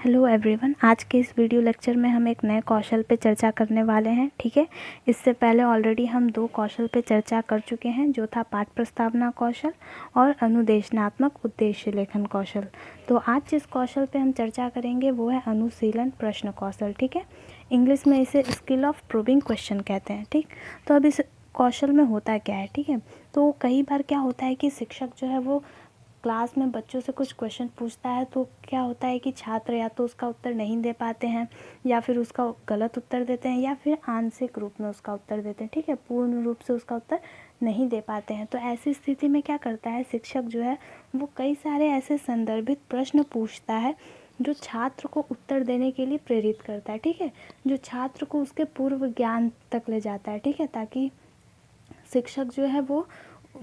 Hello everyone, आज के इस वीडियो लेक्चर में हम एक नए कौशल पे चर्चा करने वाले हैं। ठीक है, इससे पहले ऑलरेडी हम 2 कौशल पे चर्चा कर चुके हैं, जो था पाठ प्रस्तावना कौशल और अनुदेशनात्मक उद्देश्य लेखन कौशल। तो आज जिस कौशल पे हम चर्चा करेंगे वो है अनुशीलन प्रश्न कौशल। ठीक है, इंग्लिश में इसे स्किल ऑफ प्रोबिंग क्वेश्चन कहते हैं। ठीक, तो अब इस कौशल में होता क्या है। ठीक है, तो कई बार क्या होता है कि शिक्षक जो है वो क्लास में बच्चों से कुछ क्वेश्चन पूछता है, तो क्या होता है कि छात्र या तो उसका उत्तर नहीं दे पाते हैं, या फिर उसका गलत उत्तर देते हैं, या फिर आंशिक रूप में उसका उत्तर देते हैं। ठीक है, पूर्ण रूप से उसका उत्तर नहीं दे पाते हैं। तो ऐसी स्थिति में क्या करता है शिक्षक जो है वो कई सारे ऐसे संदर्भित प्रश्न पूछता है जो छात्र को उत्तर देने के लिए प्रेरित करता है। ठीक है, जो छात्र को उसके पूर्व ज्ञान तक ले जाता है। ठीक है, ताकि शिक्षक जो है वो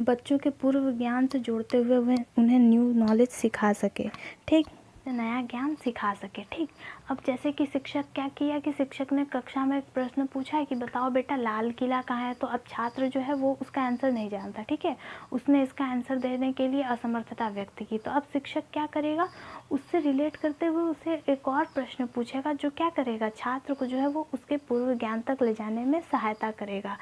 बच्चों के पूर्व ज्ञान से जोड़ते हुए उन्हें न्यू नॉलेज सिखा सके। ठीक, नया ज्ञान सिखा सके। ठीक, अब जैसे कि शिक्षक क्या किया कि शिक्षक ने कक्षा में एक प्रश्न पूछा है कि बताओ बेटा लाल किला कहाँ है। तो अब छात्र जो है वो उसका आंसर नहीं जानता। ठीक है, उसने इसका आंसर देने के लिए असमर्थता व्यक्त की। तो अब शिक्षक क्या करेगा, उससे रिलेट करते हुए उसे एक और प्रश्न पूछेगा, जो क्या करेगा, छात्र को जो है वो उसके पूर्व ज्ञान तक ले जाने में सहायता करेगा।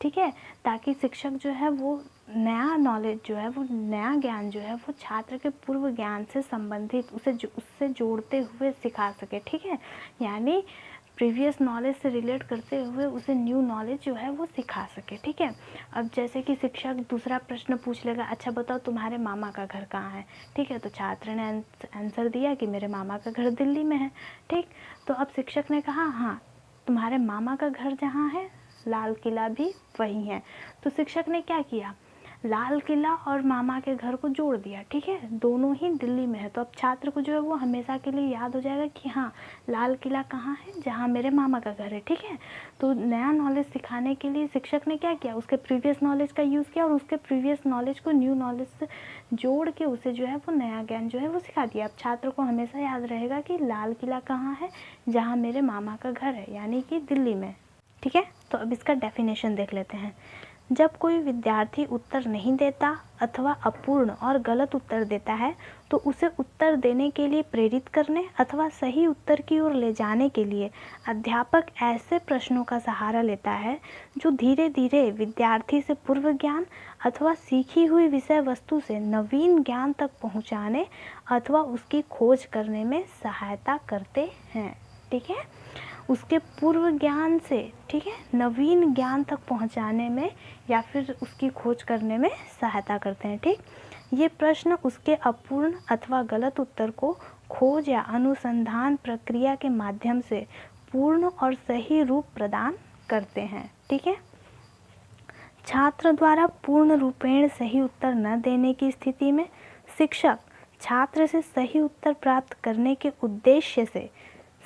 ठीक है, ताकि शिक्षक जो है वो नया नॉलेज जो है वो नया ज्ञान जो है वो छात्र के पूर्व ज्ञान से संबंधित उससे जोड़ते हुए सिखा सके। ठीक है, यानी प्रीवियस नॉलेज से रिलेट करते हुए उसे न्यू नॉलेज जो है वो सिखा सके। ठीक है, अब जैसे कि शिक्षक दूसरा प्रश्न पूछ लेगा, अच्छा बताओ तुम्हारे मामा का घर कहाँ है। ठीक है, तो छात्र ने आंसर दिया कि मेरे मामा का घर दिल्ली में है। ठीक, तो अब शिक्षक ने कहा हाँ तुम्हारे मामा का घर जहाँ है लाल किला भी वही है। तो शिक्षक ने क्या किया, लाल किला और मामा के घर को जोड़ दिया। ठीक है, दोनों ही दिल्ली में है। तो अब छात्र को जो है वो हमेशा के लिए याद हो जाएगा कि हाँ लाल किला कहाँ है, जहाँ मेरे मामा का घर है। ठीक है, तो नया नॉलेज सिखाने के लिए शिक्षक ने क्या किया, उसके प्रीवियस नॉलेज का यूज़ किया और उसके प्रीवियस नॉलेज को न्यू नॉलेज से जोड़ के उसे जो है वो नया ज्ञान जो है वो सिखा दिया। अब छात्र को हमेशा याद रहेगा कि लाल किला कहाँ है, जहाँ मेरे मामा का घर है, यानी कि दिल्ली में। ठीक है, तो अब इसका डेफिनेशन देख लेते हैं। जब कोई विद्यार्थी उत्तर नहीं देता अथवा अपूर्ण और गलत उत्तर देता है, तो उसे उत्तर देने के लिए प्रेरित करने अथवा सही उत्तर की ओर ले जाने के लिए अध्यापक ऐसे प्रश्नों का सहारा लेता है जो धीरे धीरे विद्यार्थी से पूर्व ज्ञान अथवा सीखी हुई विषय वस्तु से नवीन ज्ञान तक पहुंचाने अथवा उसकी खोज करने में सहायता करते हैं। ठीक है, उसके पूर्व ज्ञान से ठीक है नवीन ज्ञान तक पहुंचाने में या फिर उसकी खोज करने में सहायता करते हैं। ठीक, ये प्रश्न उसके अपूर्ण अथवा गलत उत्तर को खोज या अनुसंधान प्रक्रिया के माध्यम से पूर्ण और सही रूप प्रदान करते हैं। ठीक है, छात्र द्वारा पूर्ण रूपेण सही उत्तर न देने की स्थिति में शिक्षक छात्र से सही उत्तर प्राप्त करने के उद्देश्य से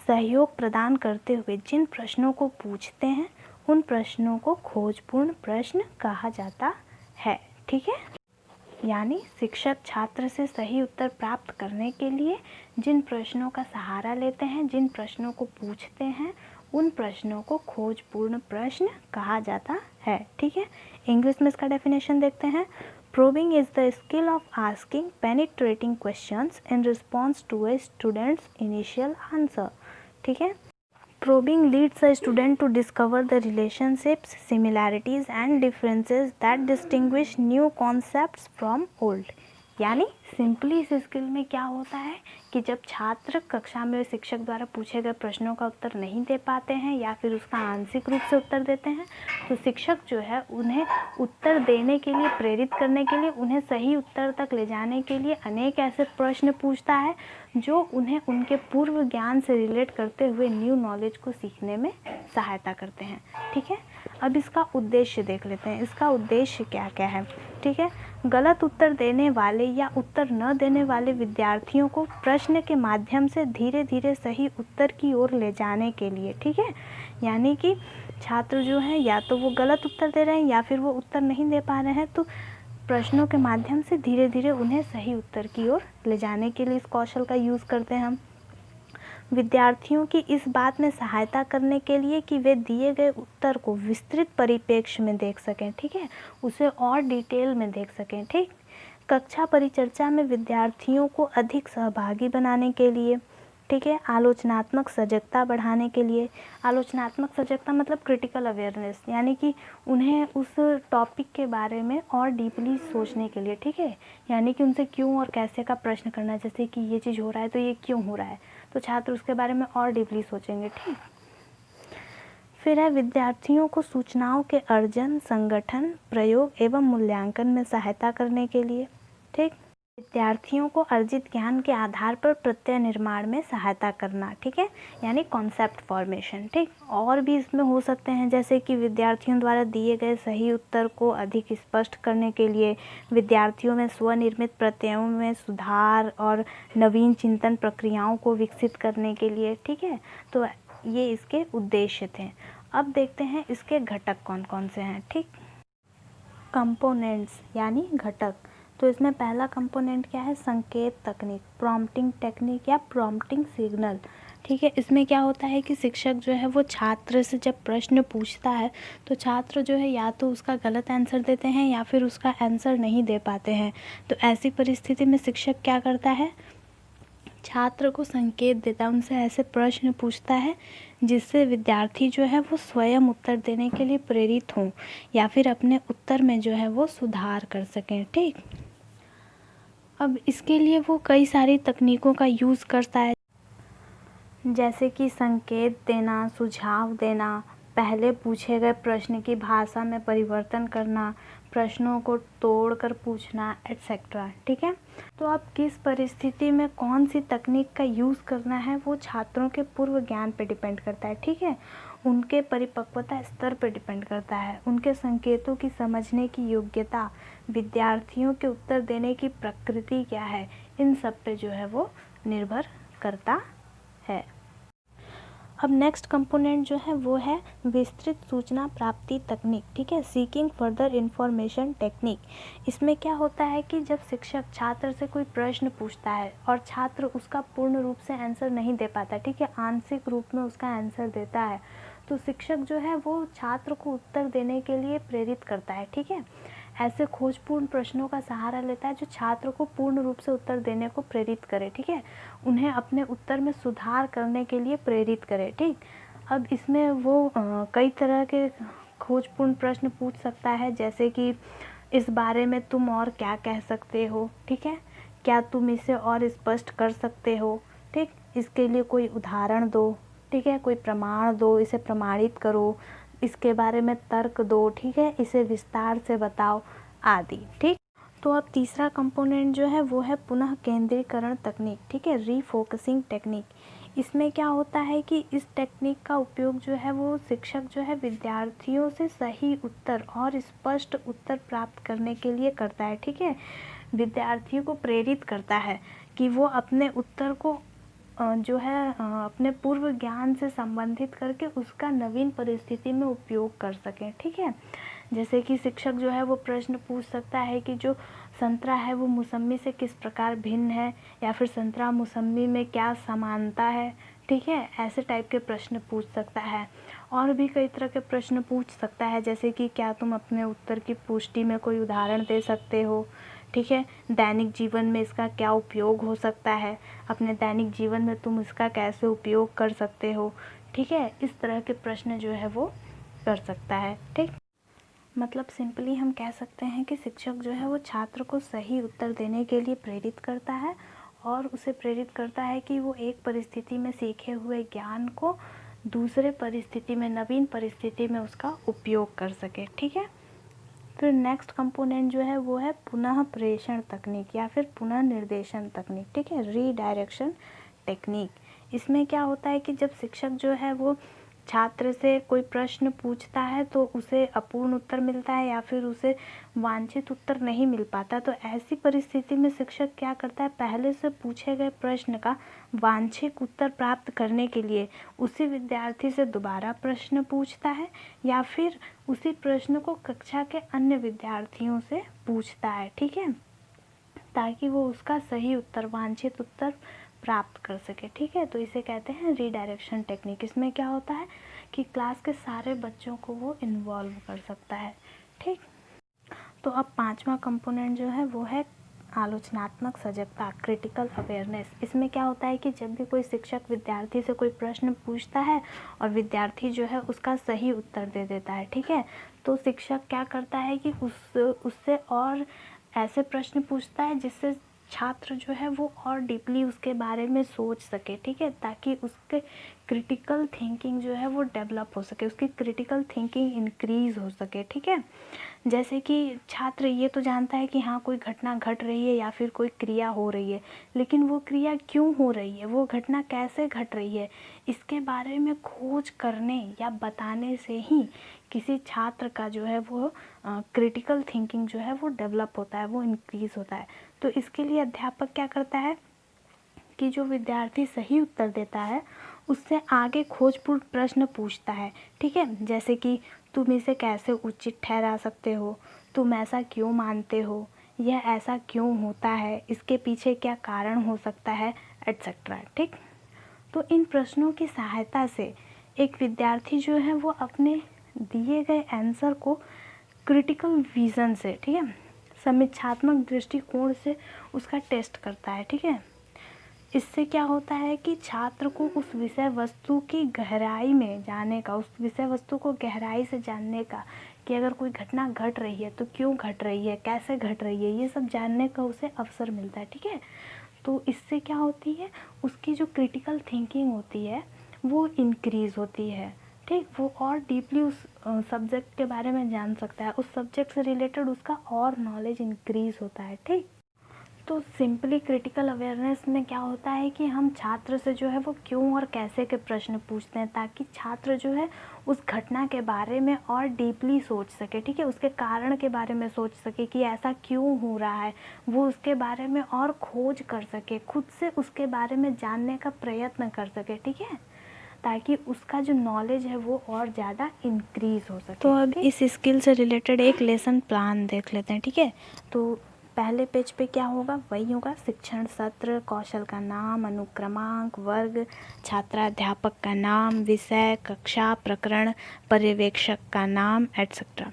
सहयोग प्रदान करते हुए जिन प्रश्नों को पूछते हैं उन प्रश्नों को खोजपूर्ण प्रश्न कहा जाता है। ठीक है, यानी शिक्षक छात्र से सही उत्तर प्राप्त करने के लिए जिन प्रश्नों का सहारा लेते हैं, जिन प्रश्नों को पूछते हैं, उन प्रश्नों को खोजपूर्ण प्रश्न कहा जाता है। ठीक है, इंग्लिश में इसका डेफिनेशन देखते हैं। Probing is the skill of asking penetrating questions in response to a students initial answer. ठीक है, probing leads a student to discover the relationships, similarities and differences that distinguish new concepts from old। यानी simply इस skill में क्या होता है कि जब छात्र कक्षा में शिक्षक द्वारा पूछे गए प्रश्नों का उत्तर नहीं दे पाते हैं या फिर उसका आंशिक रूप से उत्तर देते हैं, तो शिक्षक जो है उन्हें उत्तर देने के लिए प्रेरित करने के लिए, उन्हें सही उत्तर तक ले जाने के लिए अनेक ऐसे प्रश्न पूछता है जो उन्हें उनके पूर्व ज्ञान से रिलेट करते हुए न्यू नॉलेज को सीखने में सहायता करते हैं। ठीक है, अब इसका उद्देश्य देख लेते हैं, इसका उद्देश्य क्या क्या है। ठीक है, गलत उत्तर देने वाले या उत्तर न देने वाले विद्यार्थियों को प्रश्न के माध्यम से धीरे धीरे सही उत्तर की ओर ले जाने के लिए। ठीक है, यानी कि छात्र जो हैं या तो वो गलत उत्तर दे रहे हैं या फिर वो उत्तर नहीं दे पा रहे हैं, तो प्रश्नों के माध्यम से धीरे धीरे उन्हें सही उत्तर की ओर ले जाने के लिए इस कौशल का यूज़ करते हैं हम। विद्यार्थियों की इस बात में सहायता करने के लिए कि वे दिए गए उत्तर को विस्तृत परिप्रेक्ष्य में देख सकें। ठीक है, उसे और डिटेल में देख सकें। ठीक, कक्षा परिचर्चा में विद्यार्थियों को अधिक सहभागी बनाने के लिए। ठीक है। आलोचनात्मक सजगता बढ़ाने के लिए, आलोचनात्मक सजगता मतलब क्रिटिकल अवेयरनेस, यानी कि उन्हें उस टॉपिक के बारे में और डीपली सोचने के लिए, ठीक है, यानी कि उनसे क्यों और कैसे का प्रश्न करना है। जैसे कि ये चीज़ हो रहा है तो ये क्यों हो रहा है, तो छात्र उसके बारे में और डीपली सोचेंगे, ठीक। फिर है विद्यार्थियों को सूचनाओं के अर्जन, संगठन, प्रयोग एवं मूल्यांकन में सहायता करने के लिए, ठीक। विद्यार्थियों को अर्जित ज्ञान के आधार पर प्रत्यय निर्माण में सहायता करना, ठीक है, यानी कॉन्सेप्ट फॉर्मेशन, ठीक। और भी इसमें हो सकते हैं, जैसे कि विद्यार्थियों द्वारा दिए गए सही उत्तर को अधिक स्पष्ट करने के लिए, विद्यार्थियों में स्वनिर्मित प्रत्ययों में सुधार और नवीन चिंतन प्रक्रियाओं को विकसित करने के लिए, ठीक है। तो ये इसके उद्देश्य थे। अब देखते हैं इसके घटक कौन कौन से हैं, ठीक। कंपोनेंट्स यानी घटक। तो इसमें पहला कंपोनेंट क्या है, संकेत तकनीक, प्रॉम्प्टिंग टेक्निक या प्रॉम्प्टिंग सिग्नल, ठीक है। इसमें क्या होता है कि शिक्षक जो है वो छात्र से जब प्रश्न पूछता है तो छात्र जो है या तो उसका गलत आंसर देते हैं या फिर उसका आंसर नहीं दे पाते हैं। तो ऐसी परिस्थिति में शिक्षक क्या करता है, छात्र को संकेत देता है, उनसे ऐसे प्रश्न पूछता है जिससे विद्यार्थी जो है वो स्वयं उत्तर देने के लिए प्रेरित हों या फिर अपने उत्तर में जो है वो सुधार कर सकें, ठीक। अब इसके लिए वो कई सारी तकनीकों का यूज़ करता है, जैसे कि संकेत देना, सुझाव देना, पहले पूछे गए प्रश्न की भाषा में परिवर्तन करना, प्रश्नों को तोड़कर पूछना, एटसेट्रा, ठीक है। तो अब किस परिस्थिति में कौन सी तकनीक का यूज़ करना है वो छात्रों के पूर्व ज्ञान पे डिपेंड करता है, ठीक है, उनके परिपक्वता स्तर पे डिपेंड करता है, उनके संकेतों की समझने की योग्यता, विद्यार्थियों के उत्तर देने की प्रकृति क्या है, इन सब पे जो है वो निर्भर करता है। अब नेक्स्ट कंपोनेंट जो है वो है विस्तृत सूचना प्राप्ति तकनीक, ठीक है, सीकिंग फर्दर इंफॉर्मेशन टेक्निक। इसमें क्या होता है कि जब शिक्षक छात्र से कोई प्रश्न पूछता है और छात्र उसका पूर्ण रूप से आंसर नहीं दे पाता, ठीक है, आंशिक रूप में उसका आंसर देता है, तो शिक्षक जो है वो छात्र को उत्तर देने के लिए प्रेरित करता है, ठीक है। ऐसे खोजपूर्ण प्रश्नों का सहारा लेता है जो छात्र को पूर्ण रूप से उत्तर देने को प्रेरित करे, ठीक है, उन्हें अपने उत्तर में सुधार करने के लिए प्रेरित करे, ठीक। अब इसमें वो कई तरह के खोजपूर्ण प्रश्न पूछ सकता है, जैसे कि इस बारे में तुम और क्या कह सकते हो, ठीक है, क्या तुम इसे और स्पष्ट कर सकते हो, ठीक, इसके लिए कोई उदाहरण दो, ठीक है, कोई प्रमाण दो, इसे प्रमाणित करो, इसके बारे में तर्क दो, ठीक है, इसे विस्तार से बताओ आदि, ठीक। तो अब तीसरा कंपोनेंट जो है वो है पुनः केंद्रीकरण तकनीक, ठीक है, रीफोकसिंग टेक्निक। इसमें क्या होता है कि इस टेक्निक का उपयोग जो है वो शिक्षक जो है विद्यार्थियों से सही उत्तर और स्पष्ट उत्तर प्राप्त करने के लिए करता है, ठीक है, विद्यार्थियों को प्रेरित करता है कि वो अपने उत्तर को जो है अपने पूर्व ज्ञान से संबंधित करके उसका नवीन परिस्थिति में उपयोग कर सकें, ठीक है। जैसे कि शिक्षक जो है वो प्रश्न पूछ सकता है कि जो संतरा है वो मौसम्मी से किस प्रकार भिन्न है, या फिर संतरा मौसम्मी में क्या समानता है, ठीक है, ऐसे टाइप के प्रश्न पूछ सकता है। और भी कई तरह के प्रश्न पूछ सकता है, जैसे कि क्या तुम अपने उत्तर की पुष्टि में कोई उदाहरण दे सकते हो, ठीक है, दैनिक जीवन में इसका क्या उपयोग हो सकता है, अपने दैनिक जीवन में तुम इसका कैसे उपयोग कर सकते हो, ठीक है, इस तरह के प्रश्न जो है वो कर सकता है, ठीक। मतलब सिंपली हम कह सकते हैं कि शिक्षक जो है वो छात्र को सही उत्तर देने के लिए प्रेरित करता है और उसे प्रेरित करता है कि वो एक परिस्थिति में सीखे हुए ज्ञान को दूसरे परिस्थिति में, नवीन परिस्थिति में उसका उपयोग कर सके, ठीक है। फिर नेक्स्ट कंपोनेंट जो है वो है पुनः प्रेषण तकनीक या फिर पुनः निर्देशन तकनीक, ठीक है, रीडायरेक्शन टेक्निक। इसमें क्या होता है कि जब शिक्षक जो है वो छात्र से कोई प्रश्न पूछता है तो उसे अपूर्ण उत्तर मिलता है या फिर उसे वांछित उत्तर नहीं मिल पाता, तो ऐसी परिस्थिति में शिक्षक क्या करता है, पहले से पूछे गए प्रश्न का वांछित उत्तर प्राप्त करने के लिए उसी विद्यार्थी से दोबारा प्रश्न पूछता है या फिर उसी प्रश्न को कक्षा के अन्य विद्यार्थियों से पूछता है, ठीक है, ताकि वो उसका सही उत्तर, वांछित उत्तर प्राप्त कर सके, ठीक है। तो इसे कहते हैं रीडायरेक्शन टेक्निक। इसमें क्या होता है कि क्लास के सारे बच्चों को वो इन्वॉल्व कर सकता है, ठीक। तो अब पांचवा कंपोनेंट जो है वो है आलोचनात्मक सजगता, क्रिटिकल अवेयरनेस। इसमें क्या होता है कि जब भी कोई शिक्षक विद्यार्थी से कोई प्रश्न पूछता है और विद्यार्थी जो है उसका सही उत्तर दे देता है, ठीक है, तो शिक्षक क्या करता है कि उससे और ऐसे प्रश्न पूछता है जिससे छात्र जो है वो और डीपली उसके बारे में सोच सके, ठीक है, ताकि उसके क्रिटिकल थिंकिंग जो है वो डेवलप हो सके, उसकी क्रिटिकल थिंकिंग इंक्रीज़ हो सके, ठीक है। जैसे कि छात्र ये तो जानता है कि हाँ कोई घटना घट रही है या फिर कोई क्रिया हो रही है, लेकिन वो क्रिया क्यों हो रही है, वो घटना कैसे घट रही है, इसके बारे में खोज करने या बताने से ही किसी छात्र का जो है वो क्रिटिकल थिंकिंग जो है वो डेवलप होता है, वो इंक्रीज़ होता है। तो इसके लिए अध्यापक क्या करता है कि जो विद्यार्थी सही उत्तर देता है उससे आगे खोजपूर्ण प्रश्न पूछता है, ठीक है, जैसे कि तुम इसे कैसे उचित ठहरा सकते हो, तुम ऐसा क्यों मानते हो, यह ऐसा क्यों होता है, इसके पीछे क्या कारण हो सकता है, एट्सेट्रा, ठीक। तो इन प्रश्नों की सहायता से एक विद्यार्थी जो है वो अपने दिए गए आंसर को क्रिटिकल विज़न से, ठीक है, समीक्षात्मक दृष्टिकोण से उसका टेस्ट करता है, ठीक है। इससे क्या होता है कि छात्र को उस विषय वस्तु की गहराई में जाने का, उस विषय वस्तु को गहराई से जानने का, कि अगर कोई घटना घट रही है तो क्यों घट रही है, कैसे घट रही है, ये सब जानने का उसे अवसर मिलता है, ठीक है। तो इससे क्या होती है, उसकी जो क्रिटिकल थिंकिंग होती है वो इंक्रीज़ होती है, ठीक, वो और डीपली उस सब्जेक्ट के बारे में जान सकता है, उस सब्जेक्ट से रिलेटेड उसका और नॉलेज इंक्रीज़ होता है, ठीक। तो सिंपली क्रिटिकल अवेयरनेस में क्या होता है कि हम छात्र से जो है वो क्यों और कैसे के प्रश्न पूछते हैं, ताकि छात्र जो है उस घटना के बारे में और डीपली सोच सके, ठीक है, उसके कारण के बारे में सोच सके कि ऐसा क्यों हो रहा है, वो उसके बारे में और खोज कर सके, खुद से उसके बारे में जानने का प्रयत्न कर सके, ठीक है, ताकि उसका जो नॉलेज है वो और ज़्यादा इंक्रीज़ हो सके। तो अब इस स्किल से रिलेटेड एक लेसन प्लान देख लेते हैं, ठीक है। तो पहले पेज पे क्या होगा, वही होगा, शिक्षण सत्र, कौशल का नाम, अनुक्रमांक, वर्ग, छात्राध्यापक का नाम, विषय, कक्षा, प्रकरण, पर्यवेक्षक का नाम, एट्सेट्रा।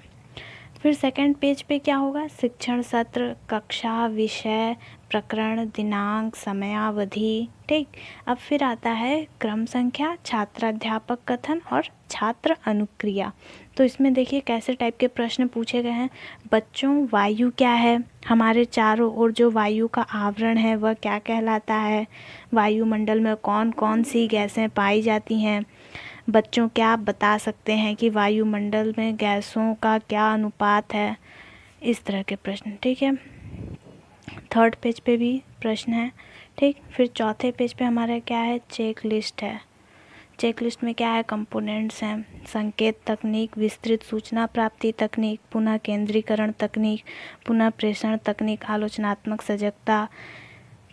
फिर सेकंड पेज पे क्या होगा, शिक्षण सत्र, कक्षा, विषय, प्रकरण, दिनांक, समयावधि, ठीक। अब फिर आता है क्रम संख्या, छात्राध्यापक कथन और छात्र अनुक्रिया। तो इसमें देखिए कैसे टाइप के प्रश्न पूछे गए हैं। बच्चों, वायु क्या है, हमारे चारों ओर जो वायु का आवरण है वह क्या कहलाता है, वायुमंडल में कौन कौन सी गैसें पाई जाती हैं, बच्चों क्या आप बता सकते हैं कि वायुमंडल में गैसों का क्या अनुपात है, इस तरह के प्रश्न, ठीक है। थर्ड पेज पे भी प्रश्न है, ठीक। फिर चौथे पेज पे हमारा क्या है, चेक लिस्ट है। चेक लिस्ट में क्या है, कंपोनेंट्स हैं, संकेत तकनीक, विस्तृत सूचना प्राप्ति तकनीक, पुनः केंद्रीकरण तकनीक, पुनः प्रेषण तकनीक, आलोचनात्मक सजगता,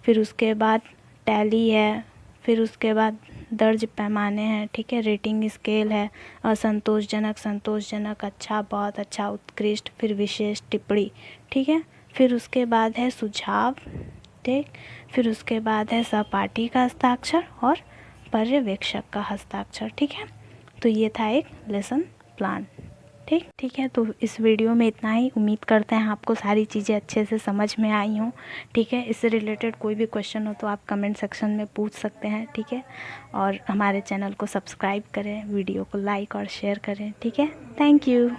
फिर उसके बाद टैली है, फिर उसके बाद दर्ज पैमाने हैं, ठीक है, रेटिंग स्केल है, असंतोषजनक, संतोषजनक, अच्छा, बहुत अच्छा, उत्कृष्ट, फिर विशेष टिप्पणी, ठीक है। फिर उसके बाद है सुझाव, ठीक। फिर उसके बाद है सहपाठी का हस्ताक्षर और पर्यवेक्षक का हस्ताक्षर, ठीक है। तो ये था एक लेसन प्लान, ठीक है। तो इस वीडियो में इतना ही। उम्मीद करते हैं आपको सारी चीज़ें अच्छे से समझ में आई हों, ठीक है। इससे रिलेटेड कोई भी क्वेश्चन हो तो आप कमेंट सेक्शन में पूछ सकते हैं, ठीक है। और हमारे चैनल को सब्सक्राइब करें, वीडियो को लाइक और शेयर करें, ठीक है। Thank you.